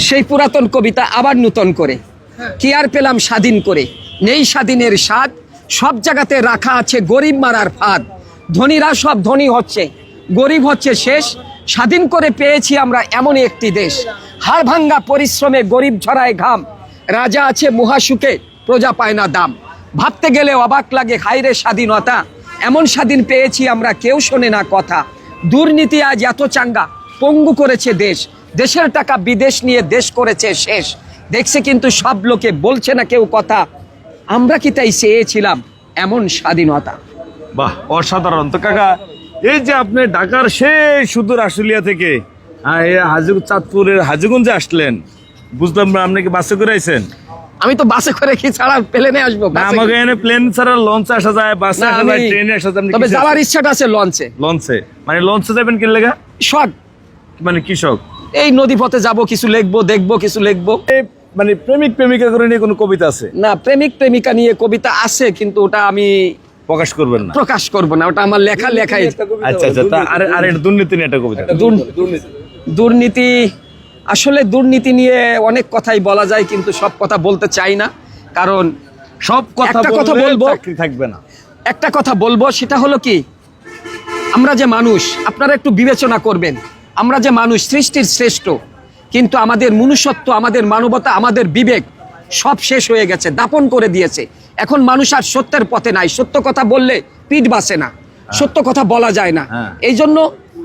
সেই পুরাতন কবিতা আবার নূতন করে, কি আর পেলাম স্বাধীন করে, নেই স্বাধীনের স্বাদ, সব জায়গাতে রাখা আছে গরিব মারার ফাঁদ। ধনীরা সব ধনী হচ্ছে, গরিব হচ্ছে শেষ। স্বাধীন করে পেয়েছি আমরা এমনই একটি দেশ, হাড় ভাঙ্গা পরিশ্রমে গরিব ঝরায় ঘাম, রাজা আছে মহাসুখে প্রজা পায় না দাম। ভাবতে গেলে অবাক লাগে হায়রে স্বাধীনতা, এমন স্বাধীন পেয়েছি আমরা কেউ শোনে না কথা। দুর্নীতি আজ এত চাঙ্গা পঙ্গু করেছে দেশ, দেশের টাকা বিদেশ নিয়ে দেশ করেছে শেষ। দেখছে কিন্তু সব লোকে বলছে না কেউ কথা, আমরা কি তাই চেয়েছিলাম এমন স্বাধীনতা। বাহ, অসাধারণ। তো কাকা, এই যে আপনি ঢাকার সেই সুদূর আশুলিয়া থেকে চাঁদপুরের হাজীগঞ্জে আসলেন, বুঝলাম না আপনি কি বাসে করে আইছেন? আমি তো বাসে করে কি ছাড়া প্লেনে আসবো? আমাকে এখানে প্লেন ছাড়া লঞ্চে আসা যায়, বাসে আসা যায়, ট্রেনে আসা যায়। তবে যাওয়ার ইচ্ছাটা আছে লঞ্চে। লঞ্চে মানে লঞ্চে যাবেন কি লেগা? শখ, মানে কি শখ? এই নদী পথে যাবো, কিছু লিখবো, দেখবো, কিছু লিখবো। মানে প্রেমিক প্রেমিকা করে নিয়ে কোনো কবিতা আছে? না, প্রেমিক প্রেমিকা নিয়ে কবিতা আছে, কিন্তু ওটা আমি প্রকাশ করবেন না? প্রকাশ করবো না, ওটা আমার লেখাই। আচ্ছা আচ্ছা, আর দুর্নীতি নিয়ে একটা কবিতা। দুর্নীতি, আসলে দুর্নীতি নিয়ে অনেক কথাই বলা যায়, কিন্তু সব কথা বলতে চাই না, কারণ সব কথা বলবো, থাকবে না। একটা কথা বলবো, সেটা হলো কি, আমরা যে মানুষ, আপনারা একটু বিবেচনা করবেন, আমরা যে মানুষ সৃষ্টির শ্রেষ্ঠ, কিন্তু আমাদের মনুষ্যত্ব, আমাদের মানবতা, আমাদের বিবেক সব শেষ হয়ে গেছে, দাপন করে দিয়েছে। এখন মানুষ আর সত্যের পথে নাই, সত্য কথা বললে পিঠ বাঁচে না, সত্য কথা বলা যায় না। এই জন্য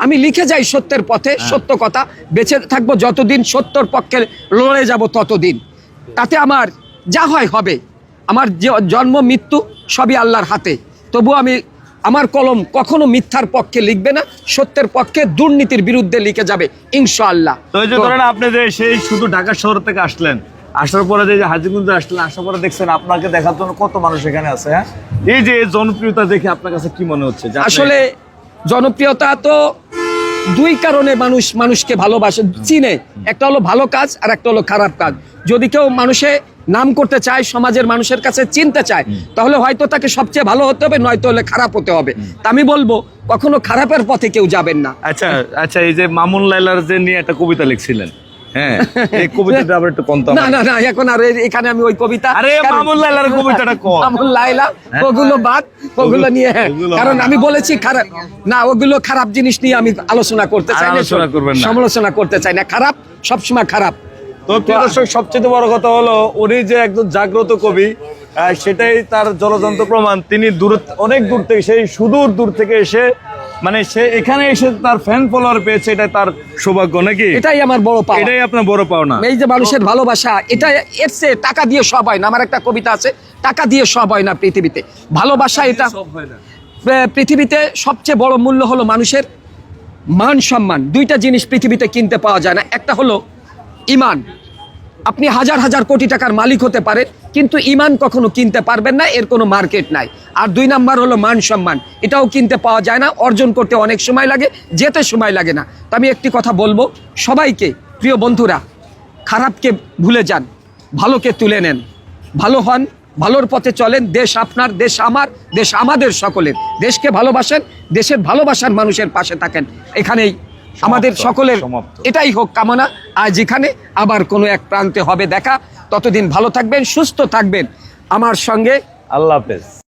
আমি লিখে যাই সত্যের পথে, সত্য কথা, বেঁচে থাকবো যতদিন, সত্যর পক্ষে লড়ে যাব ততদিন। তাতে আমার যা হয় হবে, আমার যে জন্ম মৃত্যু সবই আল্লাহর হাতে। তবু আমার কলম কখনো মিথ্যার পক্ষে লিখবে না, সত্যের পক্ষে, দুর্নীতির বিরুদ্ধে লিখে যাবে ইনশাআল্লাহ। তো এই যে ধরেন আপনি যে সেই শুধু ঢাকা শহর থেকে আসলেন, আসার পরে যে হাজীগঞ্জে আসলেন, আসার পরে দেখছেন আপনাকে দেখার জন্য কত মানুষ এখানে আছে। হ্যাঁ, এই যে জনপ্রিয়তা দেখে আপনার কাছে কি মনে হচ্ছে? আসলে জনপ্রিয়তা তো দুই কারণে মানুষকে ভালোবাসে, চিনে। একটা হলো ভালো কাজ, আর একটা হলো খারাপ কাজ। যদি কেউ মানুষে নাম করতে চায়, সমাজের মানুষের কাছে চিনতে চায়, তাহলে হয়তো তাকে সবচেয়ে ভালো হতে হবে, নয়তো হলে খারাপ হতে হবে। তা আমি বলবো কখনো খারাপের পথে কেউ যাবেন না। আচ্ছা আচ্ছা, এই যে মামুন লাইলার যে নিয়ে একটা কবিতা লিখছিলেন, হ্যাঁ, এই কবিতাটা আবার একটু কোন? না, এখন আর এখানে আমি ওই কবিতা, আরে মামুন লাইলার কবিতাটা কোন? মামুন লাইলা ওগুলো বাদ, ওগুলো নিয়ে, কারণ আমি বলেছি খারাপ না, ওগুলো খারাপ জিনিস নিয়ে আমি আলোচনা করতে চাই না, সমালোচনা করতে চাই না। খারাপ সবসময় খারাপ। তো দর্শক, সবচেয়ে বড় কথা হলো উনি যে একজন জাগ্রত কবি, সেটাই তার জলজন্ত প্রমাণ। তিনি অনেক দূর থেকে, সেই সুদূর দূর থেকে এসে, মানে সে এখানে এসে তার ফ্যান ফলোয়ার পেয়েছে, এটাই তার সৌভাগ্য নাকি? এটাই আমার বড় পাওয়া, এটাই আপনার বড় পাওনা। এই যে মানুষের ভালোবাসা, এটা এর চেয়ে টাকা দিয়ে সব হয় না। আমার একটা কবিতা আছে, টাকা দিয়ে সব হয় না পৃথিবীতে, ভালোবাসা এটা পৃথিবীতে সবচেয়ে বড় মূল্য হলো মানুষের মান সম্মান। দুইটা জিনিস পৃথিবীতে কিনতে পাওয়া যায় না। একটা হলো ঈমান, আপনি হাজার হাজার কোটি টাকার মালিক হতে পারেন, কিন্তু ঈমান কখনো কিনতে পারবেন না, এর কোনো মার্কেট নাই। আর দুই নাম্বার হলো মান সম্মান, এটাও কিনতে পাওয়া যায় না, অর্জন করতে অনেক সময় লাগে, যেতে সময় লাগে না। তো আমি একটি কথা বলবো সবাইকে, প্রিয় বন্ধুরা, খারাপকে ভুলে যান, ভালোকে তুলে নেন, ভালো হন, ভালোর পথে চলেন। দেশ আপনার, দেশ আমার, দেশ আমাদের সকলের। দেশকে ভালোবাসেন, দেশের ভালোবাসার মানুষের পাশে থাকেন। এখানেই আমাদের সকলের এটাই হোক কামনা। আজ যেখানে আবার কোনো এক প্রান্তে হবে দেখা, ততদিন ভালো থাকবেন, সুস্থ থাকবেন আমার সঙ্গে। আল্লাহ হাফেজ।